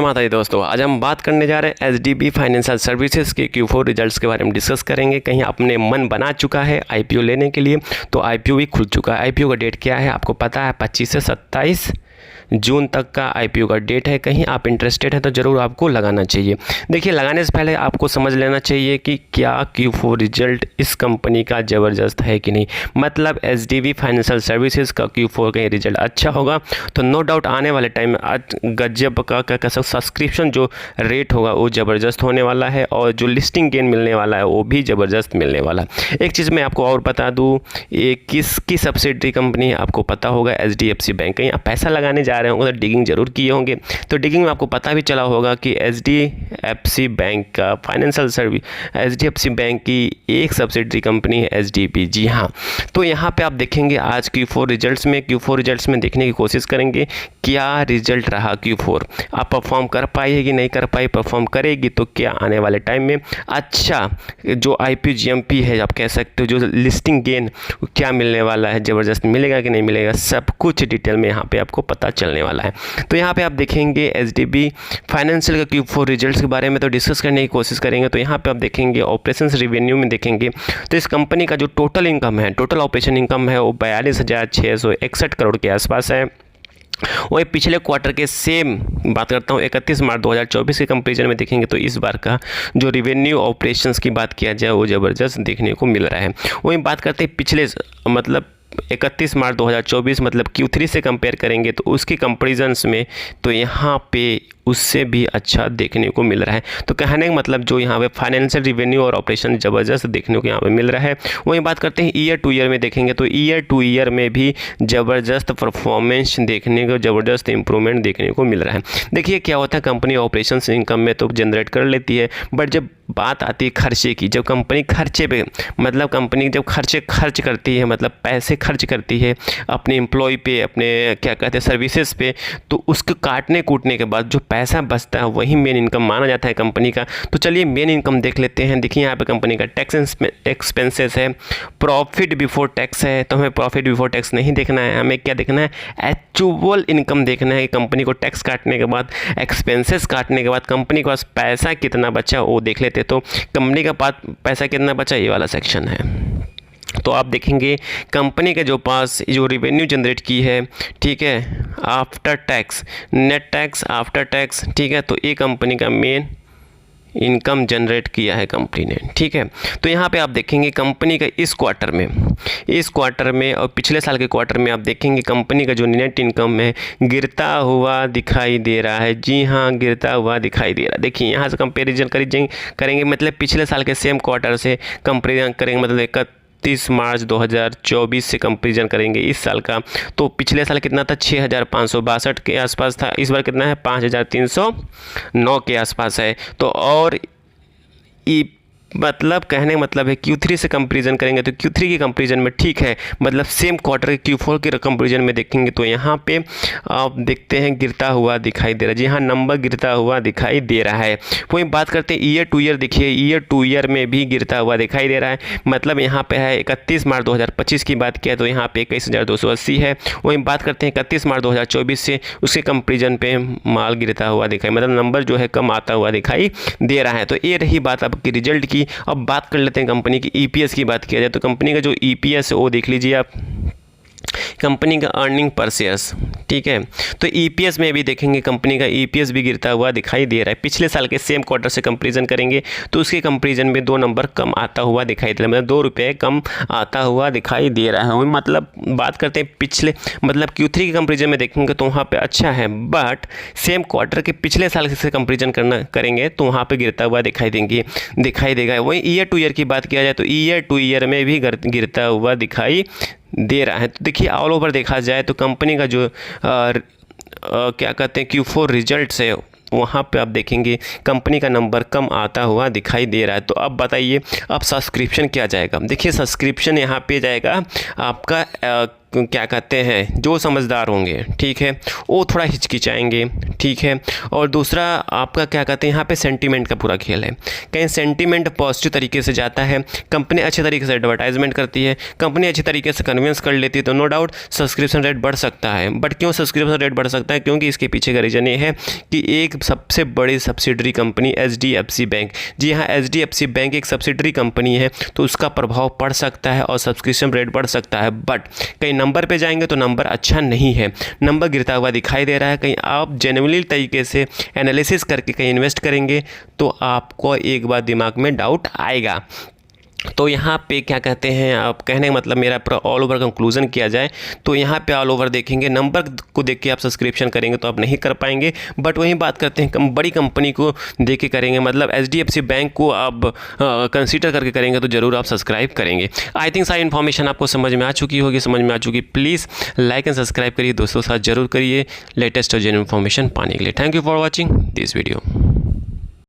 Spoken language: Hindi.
माता जी दोस्तों, आज हम बात करने जा रहे हैं एचडीबी फाइनेंशियल सर्विसेज के Q4 रिजल्ट्स के बारे में डिस्कस करेंगे। कहीं आपने मन बना चुका है आईपीओ लेने के लिए, तो आईपीओ भी खुल चुका है। आईपीओ का डेट क्या है आपको पता है, 25 से 27 जून तक का आईपीओ का डेट है। कहीं आप इंटरेस्टेड हैं तो ज़रूर आपको लगाना चाहिए। देखिए, लगाने से पहले आपको समझ लेना चाहिए कि क्या Q4 रिजल्ट इस कंपनी का ज़बरदस्त है कि नहीं। मतलब एचडीबी फाइनेंशियल सर्विसेज का Q4 का रिजल्ट अच्छा होगा तो नो डाउट आने वाले टाइम में गजब का सब्सक्रिप्शन जो रेट होगा वो ज़बरदस्त होने वाला है, और जो लिस्टिंग गेन मिलने वाला है वो भी ज़बरदस्त मिलने वाला है। एक चीज़ मैं आपको और बता दूँ, ये किसकी सब्सिडरी कंपनी है आपको पता होगा, HDFC बैंक। कहीं आप पैसा लगाने जा रहे होंगे तो डिगिंग जरूर किए होंगे, तो डिगिंग में आपको पता भी चला होगा कि HDFC बैंक का फाइनेंशियल सर्विस, HDFC बैंक की एक सब्सिडरी कंपनी है HDB। जी हाँ, तो यहाँ पे आप देखेंगे आज Q4 रिजल्ट्स में देखने की कोशिश करेंगे क्या रिजल्ट रहा Q4। आप परफॉर्म कर पाई है कि नहीं कर पाई, परफॉर्म करेगी तो क्या आने वाले टाइम में अच्छा जो IPO GMP है आप कह सकते हो, जो लिस्टिंग गेन क्या मिलने वाला है, ज़बरदस्त मिलेगा कि नहीं मिलेगा, सब कुछ डिटेल में यहाँ पे आपको पता चलने वाला है। तो यहाँ पे आप देखेंगे HDB फाइनेंशियल का Q4 रिजल्ट्स के बारे में तो डिस्कस करने की कोशिश करेंगे। तो यहाँ पे आप देखेंगे ऑपरेशंस रिवेन्यू में देखेंगे तो इस कंपनी का जो टोटल इनकम है, टोटल ऑपरेशन इनकम है वो 42,661 करोड़ के आसपास है। वही पिछले क्वार्टर के सेम बात करता हूँ 31 मार्च 2024 के कंपेरिजन में देखेंगे तो इस बार का जो रिवेन्यू ऑपरेशंस की बात किया जाए वो ज़बरदस्त देखने को मिल रहा है। वही बात करते हैं पिछले मतलब 31 मार्च 2024 मतलब Q3 से कंपेयर करेंगे तो उसके कंपेरिजन्स में तो यहाँ पे उससे भी अच्छा देखने को मिल रहा है। तो कहने का मतलब जो यहाँ पे फाइनेंशियल रिवेन्यू और ऑपरेशन ज़बरदस्त देखने को यहाँ पे मिल रहा है। वहीं बात करते हैं ईयर टू ईयर में देखेंगे तो ईयर टू ईयर में भी ज़बरदस्त परफॉर्मेंस देखने को, ज़बरदस्त इंप्रूवमेंट देखने को मिल रहा है। देखिए क्या होता है, कंपनी ऑपरेशन इनकम में तो जनरेट कर लेती है, बट जब बात आती है खर्चे की, जब कंपनी खर्चे पे मतलब कंपनी जब खर्च करती है, मतलब पैसे खर्च करती है अपने एम्प्लॉय पे, अपने क्या कहते हैं सर्विसेज पे, तो उसको काटने कूटने के बाद जो पैसा बचता है वही मेन इनकम माना जाता है कंपनी का। तो चलिए मेन इनकम देख लेते हैं। देखिए यहाँ पे कंपनी का टैक्स एक्सपेंसेस है, प्रॉफिट बिफोर टैक्स है। तो हमें प्रॉफिट बिफोर टैक्स नहीं देखना है, हमें क्या देखना है, एक्चुअल इनकम देखना है कि कंपनी को टैक्स काटने के बाद, एक्सपेंसेस काटने के बाद कंपनी के पास पैसा कितना बचा वो देख लेते। तो कंपनी का पास पैसा कितना बचा ये वाला सेक्शन है। तो आप देखेंगे कंपनी के जो पास जो रिवेन्यू जनरेट की है, ठीक है, after tax, net tax after tax, ठीक है, तो ये कंपनी का मेन इनकम जनरेट किया है कंपनी ने, ठीक है। तो यहाँ पे आप देखेंगे कंपनी का इस क्वार्टर में और पिछले साल के क्वार्टर में आप देखेंगे कंपनी का जो नेट इनकम है गिरता हुआ दिखाई दे रहा है। जी हाँ, गिरता हुआ दिखाई दे रहा है। देखिए यहाँ से कंपेरिजन करेंगे मतलब पिछले साल के सेम क्वार्टर से कंपेरिजन करेंगे, मतलब 31 मार्च 2024 से कंपेरिजन करेंगे इस साल का, तो पिछले साल कितना था, 6,562 के आसपास था। इस बार कितना है, 5,309 के आसपास है। तो और मतलब कहने का मतलब है Q3 से कंपेरिजन करेंगे तो Q3 की कंपेरिजन में ठीक है, मतलब सेम क्वार्टर के Q4 के कंपेरिजन में देखेंगे तो यहाँ पे आप देखते हैं गिरता हुआ दिखाई दे रहा है। जी हाँ, नंबर गिरता हुआ दिखाई दे रहा है। वही बात करते हैं ईयर टू ईयर, देखिए ईयर टू ईयर में भी गिरता हुआ दिखाई दे रहा है। मतलब यहाँ पे है 31 मार्च 2025 की बात किया तो यहाँ पे 21,280 है। वही बात करते हैं 31 मार्च 2024 से उसके कंपेरिजन पे माल गिरता हुआ दिखाई, मतलब नंबर जो है कम आता हुआ दिखाई दे रहा है। तो ये रही बात आपकी रिजल्ट की। अब बात कर लेते हैं कंपनी की EPS की बात किया जाए तो कंपनी का जो EPS है वो देख लीजिए आप, कंपनी का अर्निंग पर शेयर्स, ठीक है। तो EPS में भी देखेंगे कंपनी का EPS भी गिरता हुआ दिखाई दे रहा है। पिछले साल के सेम क्वार्टर से कंपेरिजन करेंगे तो उसके कंपेरिजन में 2 नंबर कम आता हुआ दिखाई दे रहा है, मतलब 2 रुपये कम आता हुआ दिखाई दे रहा है। मतलब बात करते हैं पिछले मतलब Q3 के कंपेरिजन में देखेंगे तो वहाँ पे अच्छा है, बट सेम क्वार्टर के पिछले साल से कंपेरिजन करेंगे तो वहाँ पे गिरता हुआ दिखाई देगा। वही ईयर टू ईयर की बात किया जाए तो ईयर टू ईयर में भी गिरता हुआ दिखाई दे रहा है। तो देखिए ऑल ओवर देखा जाए तो कंपनी का जो क्या कहते हैं Q4 रिजल्ट्स है वहाँ पे आप देखेंगे कंपनी का नंबर कम आता हुआ दिखाई दे रहा है। तो अब बताइए अब सब्सक्रिप्शन क्या जाएगा। देखिए सब्सक्रिप्शन यहाँ पे जाएगा आपका क्या कहते हैं जो समझदार होंगे, ठीक है, वो थोड़ा हिचकिचाएंगे, ठीक है। और दूसरा आपका क्या कहते हैं यहाँ पे सेंटीमेंट का पूरा खेल है। कहीं सेंटीमेंट पॉजिटिव तरीके से जाता है, कंपनी अच्छे तरीके से एडवर्टाइजमेंट करती है, कंपनी अच्छी तरीके से कन्विंस कर लेती है, तो नो डाउट सब्सक्रिप्शन रेट बढ़ सकता है। बट क्यों सब्सक्रिप्शन रेट बढ़ सकता है? क्योंकि इसके पीछे का रीज़न ये है कि एक सबसे बड़ी सब्सिडरी कंपनी HDFC बैंक, जी हाँ HDFC बैंक एक सब्सिडरी कंपनी है, तो उसका प्रभाव पड़ सकता है और सब्सक्रिप्शन रेट बढ़ सकता है। बट कहीं नंबर पे जाएंगे तो नंबर अच्छा नहीं है, नंबर गिरता हुआ दिखाई दे रहा है। कहीं आप जेन्युइनली तरीके से एनालिसिस करके कहीं इन्वेस्ट करेंगे तो आपको एक बार दिमाग में डाउट आएगा। तो यहाँ पे क्या कहते हैं, आप कहने का मतलब मेरा पूरा ऑल ओवर कंक्लूजन किया जाए तो यहाँ पे ऑल ओवर देखेंगे, नंबर को देख के आप सब्सक्रिप्शन करेंगे तो आप नहीं कर पाएंगे। बट वहीं बात करते हैं बड़ी कंपनी को देख के करेंगे, मतलब HDFC बैंक को आप कंसीडर करके करेंगे तो ज़रूर आप सब्सक्राइब करेंगे। आई थिंक सारी इन्फॉर्मेशन आपको समझ में आ चुकी होगी, समझ में आ चुकी। प्लीज़ लाइक एंड सब्सक्राइब करिए, दोस्तों के साथ जरूर करिए लेटेस्ट और जेन्युइन इन्फॉर्मेशन पाने के लिए। Thank you for watching this video.